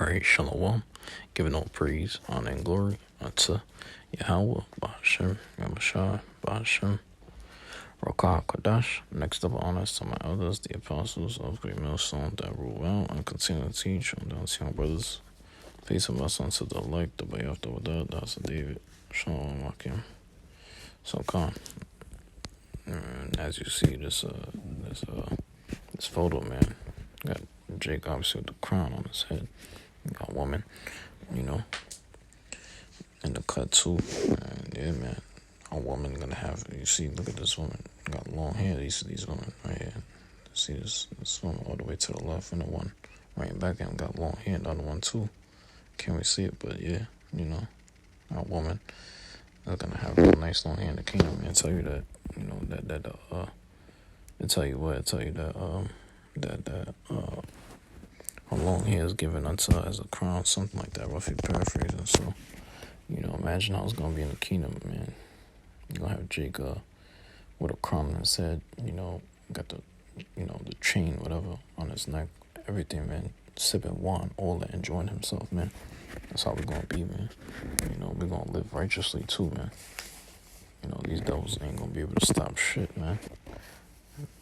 Alright, Shalom. Giving all praise, honor, and glory unto Yahweh, Ba'ashem, Yamashah, Ba'ashem, Rakah, Kodash. Next up, honors to my elders, the apostles of Great Millstone that rule well and continue to teach on down to young brothers. Peace and blessings unto the elect, the way after Wadad, the house of David, Shalom, Akim. So, come. And as you see, this photo, man, got Jake obviously with the crown on his head. You got a woman, in the cut too. And yeah, man, a woman gonna have, you see, look at this woman, got long hair, these women right here. See this woman all the way to the left, and the one right back and got long hair, the other one too. Can't really see it, but yeah, a woman is gonna have a nice long hair in the kingdom. And tell you that, her long hair is given unto her as a crown, something like that, roughly paraphrasing. So, imagine how it's gonna be in the kingdom, man. You're gonna have Jake with a crown on his head, got the chain, whatever, on his neck, everything, man, sipping wine, all that, enjoying himself, man. That's how we're gonna be, man. We're gonna live righteously too, man. These devils ain't gonna be able to stop shit, man.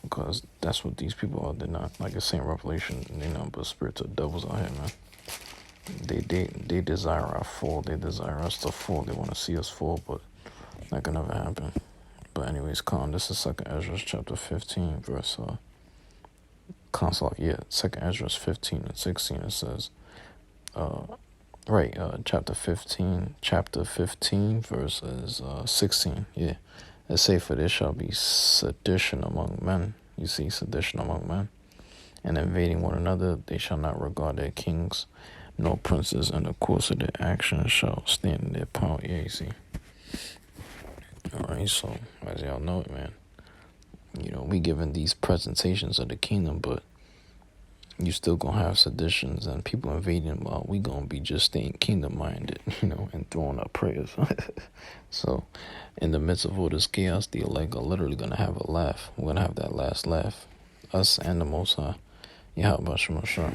Because that's what these people are. They're not, like it's saying Revelation, they're not but spiritual devils out here, man. They desire our fall. They desire us to fall. They want to see us fall, but that can never happen. But anyways, this is 2nd Ezra chapter 15, verse, 2nd Ezra 15 and 16, it says, chapter 15, verses 16, yeah. It say, for there shall be sedition among men. You see, sedition among men. And invading one another, they shall not regard their kings, nor princes, and the course of their actions shall stand in their power. Yeah, you see. Alright, so, as y'all know it, man, we giving these presentations of the kingdom, but you still gonna have seditions and people invading while we gonna be just staying kingdom-minded, and throwing up prayers. So, in the midst of all this chaos, the elect are literally gonna have a laugh. We're gonna have that last laugh. Us and the Most High. Yahweh Shemashah,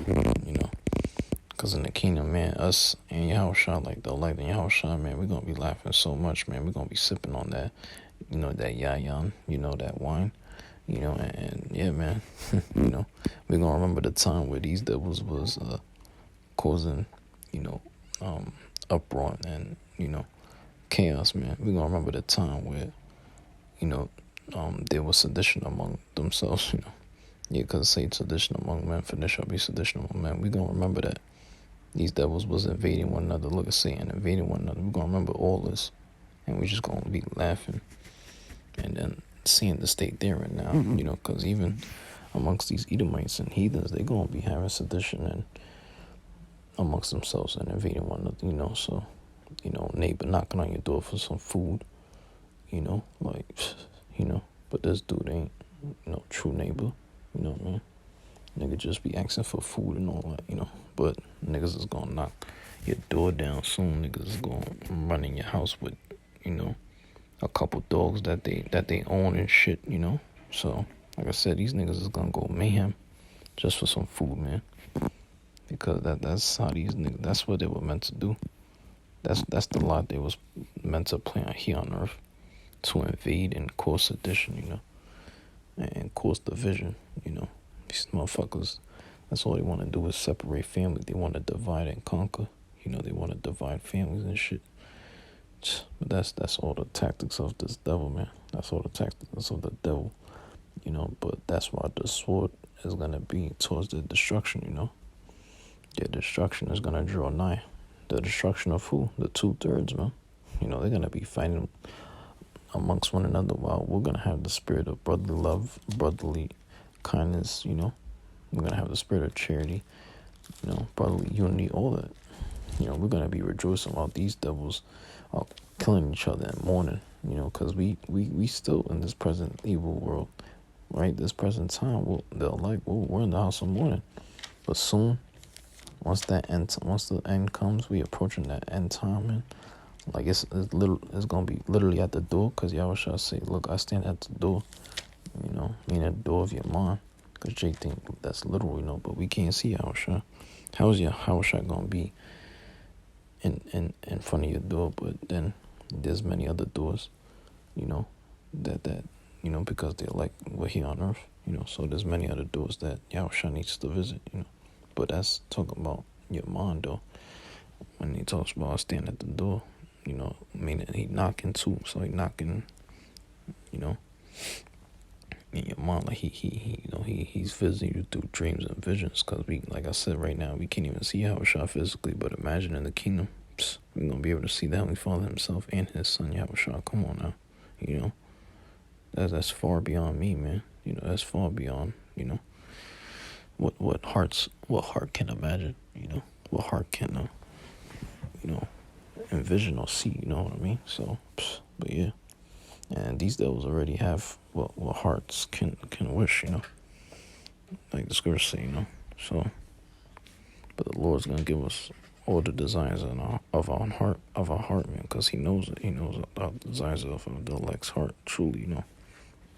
Because in the kingdom, man, us and Yahweh, like the elect and Yahweh, man, we're gonna be laughing so much, man. We're gonna be sipping on that, that yayan, that wine. And yeah, man, we're gonna remember the time where these devils was causing, uproar and, chaos, man. We're gonna remember the time where, there was sedition among themselves, Yeah, because say sedition among men, for there shall be sedition among men. We're gonna remember that these devils was invading one another. Look at Satan invading one another. We're gonna remember all this, and we're just gonna be laughing, and then seeing the state they're in now, because even amongst these Edomites and heathens, they're going to be having sedition and amongst themselves and invading one another, so, neighbor knocking on your door for some food, but this dude ain't, true neighbor, man. Nigga just be asking for food and all that, but niggas is going to knock your door down soon. Niggas is going to run in your house with, a couple dogs that they own and shit, So, like I said, these niggas is gonna go mayhem just for some food, man. Because that's how these niggas, that's what they were meant to do. That's the lot they was meant to play on here on earth. To invade and cause sedition, and cause division, These motherfuckers, that's all they want to do is separate family. They want to divide and conquer. They want to divide families and shit. But that's all the tactics of this devil, man. That's all the tactics of the devil, But that's why the sword is going to be towards the destruction, Their destruction is going to draw nigh. The destruction of who? The 2/3, man. They're going to be fighting amongst one another while we're going to have the spirit of brotherly love, brotherly kindness, We're going to have the spirit of charity, brotherly unity, all that. We're going to be rejoicing while these devils are killing each other and mourning, because we still in this present evil world, right? This present time, we're in the house of mourning. But soon, once the end comes, we approaching that end time, man. Like it's going to be literally at the door, because Yahweh shall say, look, I stand at the door, meaning the door of your mind. Because Jake think that's literal, but we can't see Yahushua. How's Yahushua going to be in front of your door? But then there's many other doors, that because they're like, we're here on earth, so there's many other doors that Yahushua needs to visit, But that's talking about your mind, though. When he talks about standing at the door, meaning he knocking too. So he knocking, in your mind, like he's visiting you through dreams and visions. Cause we, like I said, right now we can't even see Yahushua physically, but imagine in the kingdom, we're gonna be able to see the Heavenly Father Himself and His Son Yahushua. Come on now, that's far beyond me, man. That's far beyond, what heart can imagine, what heart can, envision or see, you know what I mean? So, but yeah, and these devils already have what hearts can wish, like the scriptures say, So, but the Lord's gonna give us all the desires of our heart, man, because He knows it. He knows our desires of the elect's heart. Truly,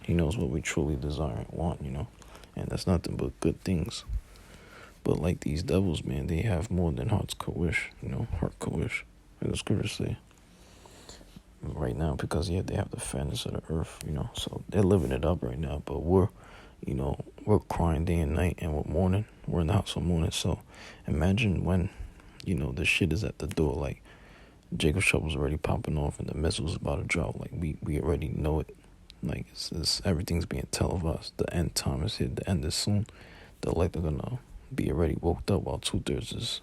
He knows what we truly desire and want, and that's nothing but good things. But like these devils, man, they have more than hearts could wish, heart could wish. Like the scriptures say. Right now, because they have the fatness of the earth, so they're living it up right now. But we're crying day and night, and we're mourning. We're in the house of mourning. So imagine when, the shit is at the door. Like Jacob's trouble's already popping off, and the missile's about to drop. Like we already know it. Like it's everything's being televised. The end time is here. The end is soon. They're gonna be already woke up while 2/3 is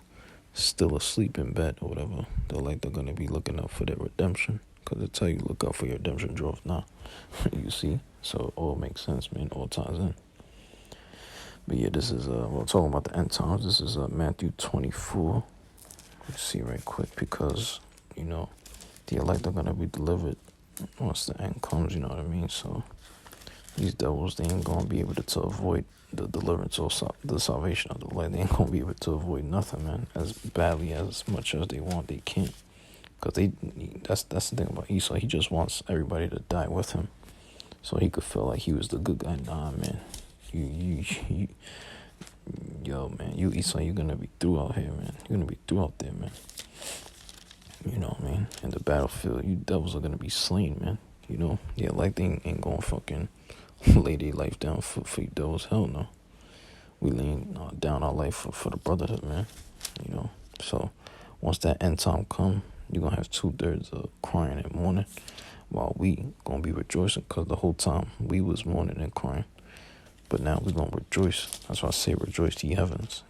still asleep in bed or whatever. They're gonna be looking up for their redemption. Because they tell you, look out for your redemption draws now. You see? So it all makes sense, man. All ties in. But yeah, this is, we're talking about the end times. This is Matthew 24. Let's see right quick. Because, the elect are going to be delivered once the end comes, you know what I mean? So these devils, they ain't going to be able to avoid the deliverance or the salvation of the elect. They ain't going to be able to avoid nothing, man. As badly, as much as they want, they can't. Because that's the thing about Esau. He just wants everybody to die with him, so he could feel like he was the good guy. Nah, man, man, you Esau, you're gonna be through out here, man. You're gonna be through out there, man. You know what I mean? In the battlefield, you devils are gonna be slain, man. Like they ain't gonna fucking lay their life down for you devils. Hell no. We laying down our life for the brotherhood, man. So once that end time come, you're going to have 2/3 of crying and mourning, while we going to be rejoicing, because the whole time we was mourning and crying. But now we're going to rejoice. That's why I say rejoice, ye heavens,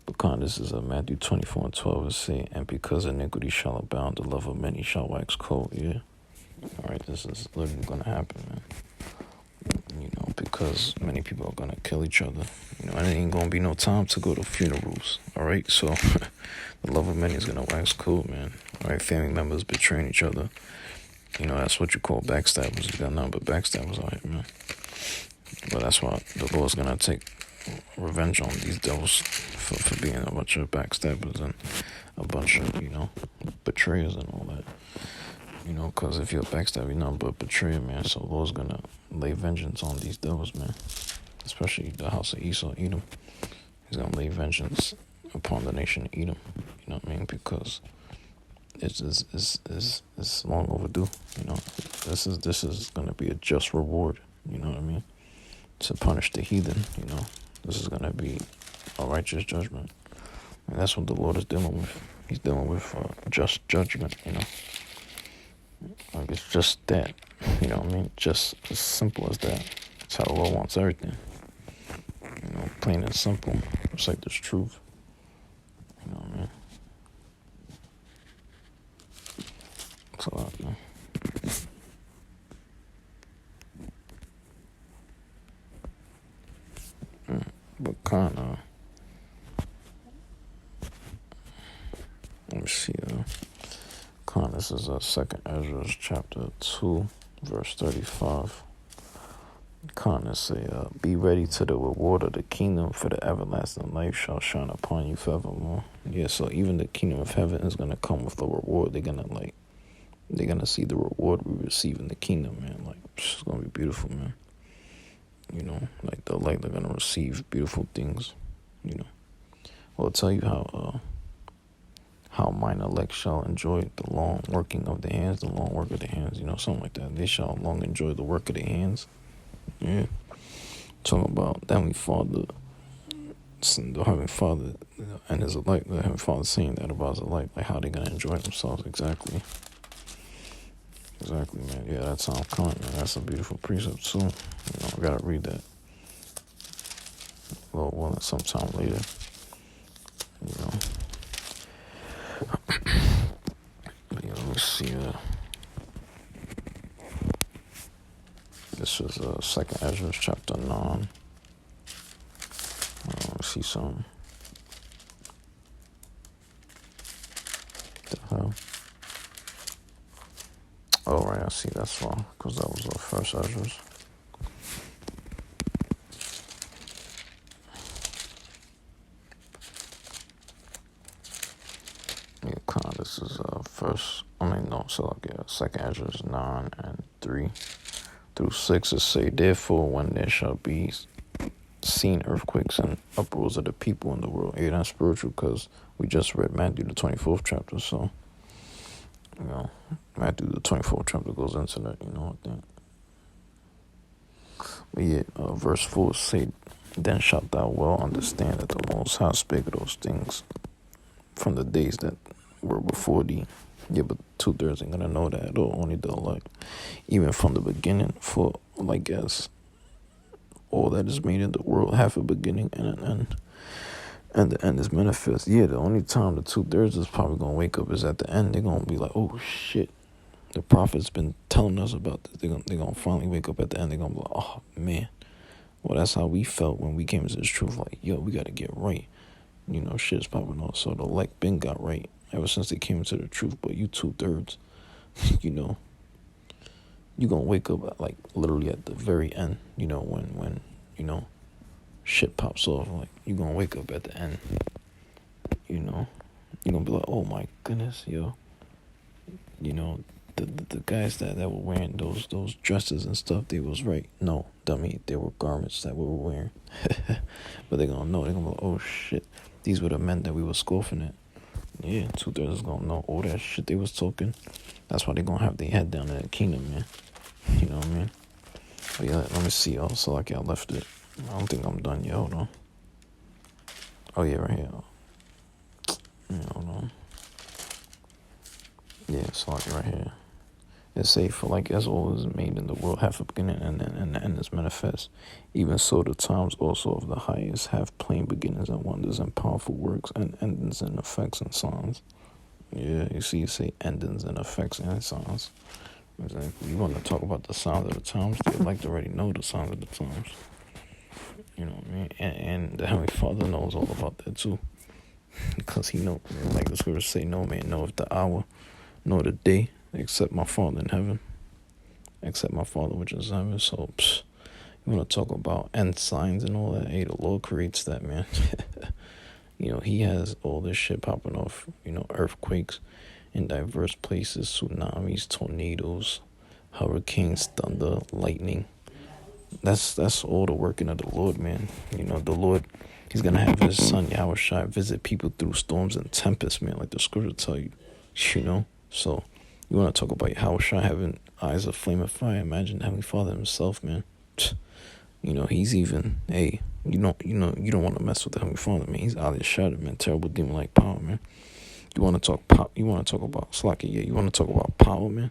Because this is Matthew 24:12. It say, and because iniquity shall abound, the love of many shall wax cold. Yeah. All right, this is literally going to happen, man. Because many people are going to kill each other. And it ain't going to be no time to go to funerals. All right, so the love of many is going to wax cold, man. All right, family members betraying each other. That's what you call backstabbers. You got nothing but backstabbers out here, man. But that's why the Lord's going to take revenge on these devils for being a bunch of backstabbers and a bunch of, betrayers and all that. Because if you're a backstabber, you're nothing but a betrayer, man. So the Lord's going to lay vengeance on these devils, man. Especially the house of Esau, Edom. He's going to lay vengeance upon the nation of Edom. You know what I mean? Because it's long overdue. This is going to be a just reward. You know what I mean? To punish the heathen. This is going to be a righteous judgment. And that's what the Lord is dealing with. He's dealing with just judgment. Like it's just that. You know what I mean? Just as simple as that. That's how the Lord wants everything. Plain and simple. It's like there's truth. You know what I mean? It's a lot, man. But kind of, let me see. This is 2nd Ezra chapter 2, verse 35. Say, be ready to the reward of the kingdom, for the everlasting life shall shine upon you forevermore. Yeah, so even the kingdom of heaven is gonna come with a reward. They're gonna see the reward we receive in the kingdom, man. Like, it's gonna be beautiful, man. like the light, they're gonna receive beautiful things. Well, I'll tell you how mine elect shall enjoy the long working of the hands, the long work of the hands, something like that. They shall long enjoy the work of the hands. Yeah. Talking about the Heavenly Father, the Heavenly Father and his elect, the Heavenly Father saying that about his elect, like how they gonna enjoy themselves exactly. Exactly, man. Yeah, that sounds current, man. That's a beautiful precept too. I gotta read that a little well sometime later. But let me see. This is Second Ezra chapter 9. Let me see something. What the hell? Oh, right, I see. That's wrong, because that was the first Ezra's. Yeah, this is Second Ezra's 9 and 3 through 6. It say, therefore, when there shall be seen earthquakes and uproars of the people in the world. Yeah, that's spiritual, because we just read Matthew the 24th chapter, so Matthew the 24th chapter goes into that, I think. But yeah, verse 4 say, then shalt thou well understand that the Most High spake of those things from the days that were before thee. Yeah, but 2/3 ain't gonna know that at all, only the elect. Even from the beginning, for like as all that is made in the world have a beginning and an end. And the end is manifest. Yeah, the only time the 2/3 is probably gonna wake up is at the end. They're gonna be like, oh shit. The prophet's been telling us about this. They're gonna finally wake up at the end. They're gonna be like, oh man. Well, that's how we felt when we came into this truth. Like, yo, we gotta get right. Shit's popping off. So the elect been got right ever since they came into the truth. But you 2/3, you gonna wake up at, like literally at the very end. When shit pops off. Like you gonna wake up at the end. You're gonna be like, oh my goodness, yo. The guys that were wearing those dresses and stuff, they was right. No, dummy, they were garments that we were wearing. But they're gonna know. They're gonna be like, oh shit, these were the men that we were scoffing at. Yeah, 2/3 is gonna know all that shit they was talking. That's why they gonna have their head down in the kingdom, man. You know what I mean? But yeah, let me see. Also, like I left it. I don't think I'm done yet. Hold on. Oh yeah, right here. Hold on. Yeah, it's like right here. It's safe for like as all is made in the world have a beginning and the end is manifest. Even so the times also of the highest have plain beginnings and wonders and powerful works and endings and effects and signs. Yeah, you see, you say endings and effects and signs. Exactly. You want to talk about the signs of the times? They like to already know the signs of the times. You know what I mean? And the Heavenly Father knows all about that too. Because he know, like the scriptures say, no man knoweth the hour, nor the day, except my Father in heaven. Except my Father which is in heaven. So, you want to talk about end signs and all that? Hey, the Lord creates that, man. He has all this shit popping off. Earthquakes in diverse places, tsunamis, tornadoes, hurricanes, thunder, lightning. That's all the working of the Lord, man. The Lord, he's going to have his son, Yahushua, visit people through storms and tempests, man, like the scripture tell you, So, you want to talk about Yahushua having eyes of flame of fire? Imagine Heavenly Father himself, man. He's even, hey, you don't want to mess with the Heavenly Father, man. He's out of shadow, man. Terrible demon-like power, man. You want to talk about Slacky, yeah. You want to talk about power, man.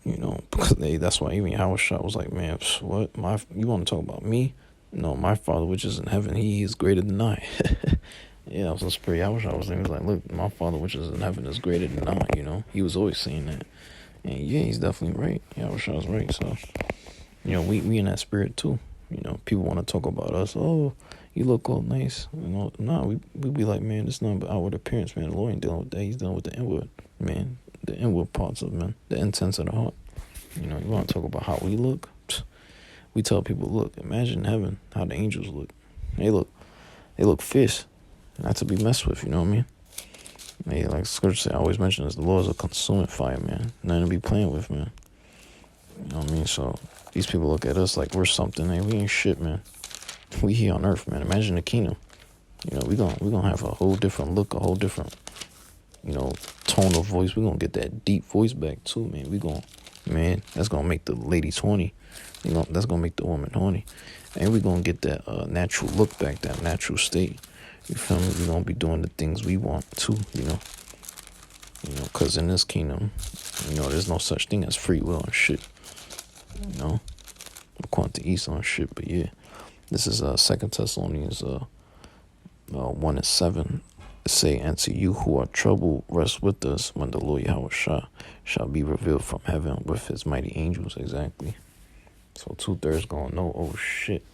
Because that's why even Yahushua was like, man, what? You want to talk about me? No, my Father which is in heaven, he is greater than I. Yeah, I was in spirit. Yahushua was like, look, my Father which is in heaven is greater than I. He was always saying that. And yeah, he's definitely right. Yahushua's right. So, we in that spirit too. People want to talk about us. Oh, you look all nice. We be like, man, it's not about outward appearance, man. The Lord ain't dealing with that. He's dealing with the inward, man. The inward parts of man, the intents of the heart. You want to talk about how we look? We tell people, look, imagine heaven, how the angels look. They look fierce, not to be messed with. You know what I mean? Hey, like Scripture say, I always mention this: the Lord is a consuming fire, man. Nothing to be playing with, man. You know what I mean? So these people look at us like we're something. Hey, we ain't shit, man. We here on earth, man. Imagine the kingdom. You know, we gonna have a whole different look, a whole different, tone of voice. We gonna get that deep voice back too, man. Man, that's gonna make the ladies horny. That's gonna make the woman horny, and we gonna get that natural look back, that natural state. You feel me? We gonna be doing the things we want too. Cause in this kingdom, there's no such thing as free will and shit. According to East on shit, but yeah, this is Second Thessalonians 1:7. Say, and to you who are troubled, rest with us when the Lord Yahweh shall be revealed from heaven with his mighty angels. Exactly. So 2/3 gonna know, oh shit.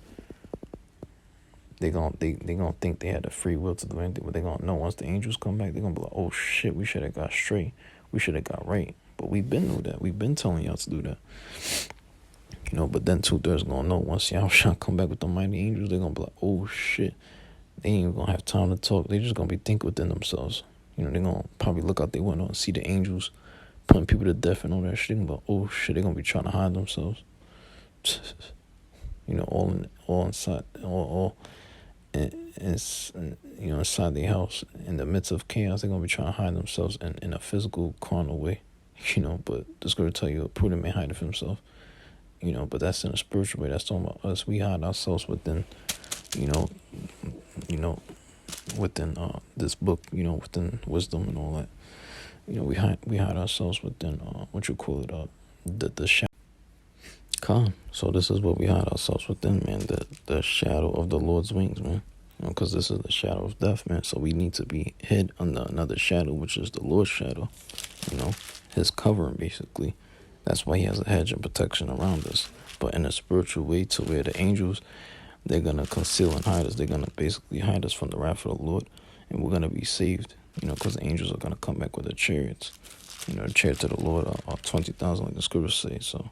They gonna think they had the free will to do anything, but they gonna know once the angels come back, they gonna be like, oh shit, we should have got straight. We should have got right. But we've been knew that. We've been telling y'all to do that. But then 2/3 gonna know once Yahweh come back with the mighty angels, they gonna be like, oh shit. They ain't even gonna have time to talk. They just gonna be thinking within themselves. They gonna probably look out their window and see the angels putting people to death and all that shit. They gonna be like, oh shit, they gonna be trying to hide themselves. All inside, all inside their house in the midst of chaos. They're gonna be trying to hide themselves in a physical, carnal way. But the scripture tell you a prudent man hideth himself. But that's in a spiritual way. That's talking about us. We hide ourselves within, within this book, within wisdom and all that. We hide ourselves within the shadow. So this is what we hide ourselves within, man. The shadow of the Lord's wings, man. Because this is the shadow of death, man. So we need to be hid under another shadow, which is the Lord's shadow. His covering, basically. That's why he has a hedge of protection around us. But in a spiritual way, to where the angels, they're going to conceal and hide us. They're going to basically hide us from the wrath of the Lord. And we're going to be saved, because the angels are going to come back with their chariots. The chariot of the Lord are 20,000, like the scriptures say. So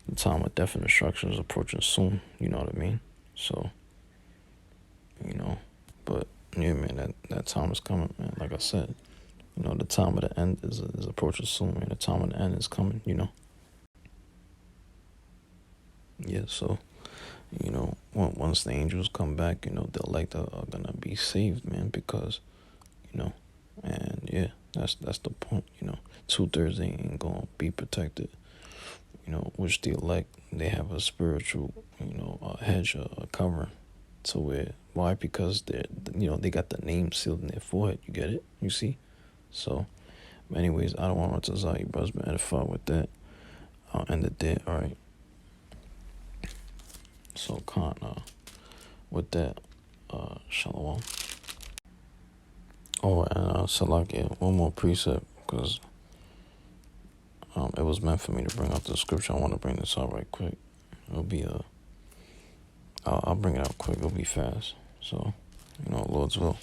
the time of death and destruction is approaching soon. You know what I mean? So, but yeah, man, that time is coming, man. Like I said, the time of the end is approaching soon, man. The time of the end is coming, Yeah, so, once the angels come back, the elect are gonna be saved, man, because, and yeah, that's the point, 2/3 ain't gonna be protected, which the elect, they have a spiritual, a hedge, a covering, to where, why? Because they got the name sealed in their forehead, you get it? You see? So, anyways, I don't want to tell you, brothers, been edified with that. I'll end it there, alright? So, with that, shalom. Oh, and Salakia, one more precept, because it was meant for me to bring out the scripture. I want to bring this out right quick. It'll be I'll bring it out quick. It'll be fast. So, Lord's will.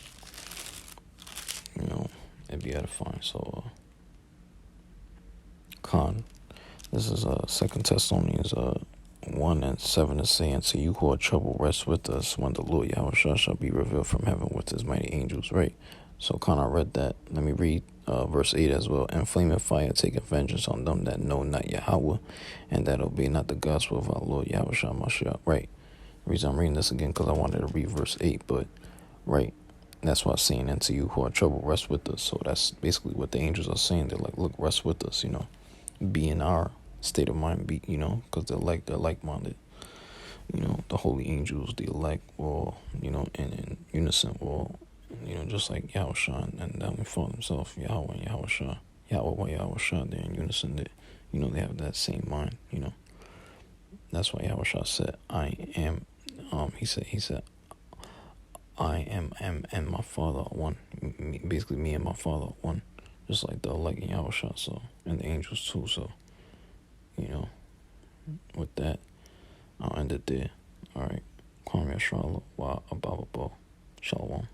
It'd be edifying. So, this is 2 Thessalonians 1:7 is saying, to you who are troubled, rest with us when the Lord Yahweh shall be revealed from heaven with his mighty angels. Right? So I read that. Let me read verse 8 as well. And flaming fire taketh vengeance on them that know not Yahweh, and that obey not the gospel of our Lord Yahweh Mashiach. Right? The reason I'm reading this again, because I wanted to read verse 8, but right. That's why I'm saying, and to you who are troubled, rest with us. So that's basically what the angels are saying. They're like, look, rest with us, be in our state of mind, because they're like-minded. The holy angels, the elect, will, in unison, will, just like Yahweh and Heavenly Father himself, Yahweh and Yahweh Yahweh and Yahweh, they're in unison. They have that same mind. That's why Yahweh said, I am. He said, I am and my Father are one. Basically, me and my Father are one. Just like the elect in Yahweh, so, and the angels too. So, with that, I'll end it there. All right. Kwame Shalom. Shalom.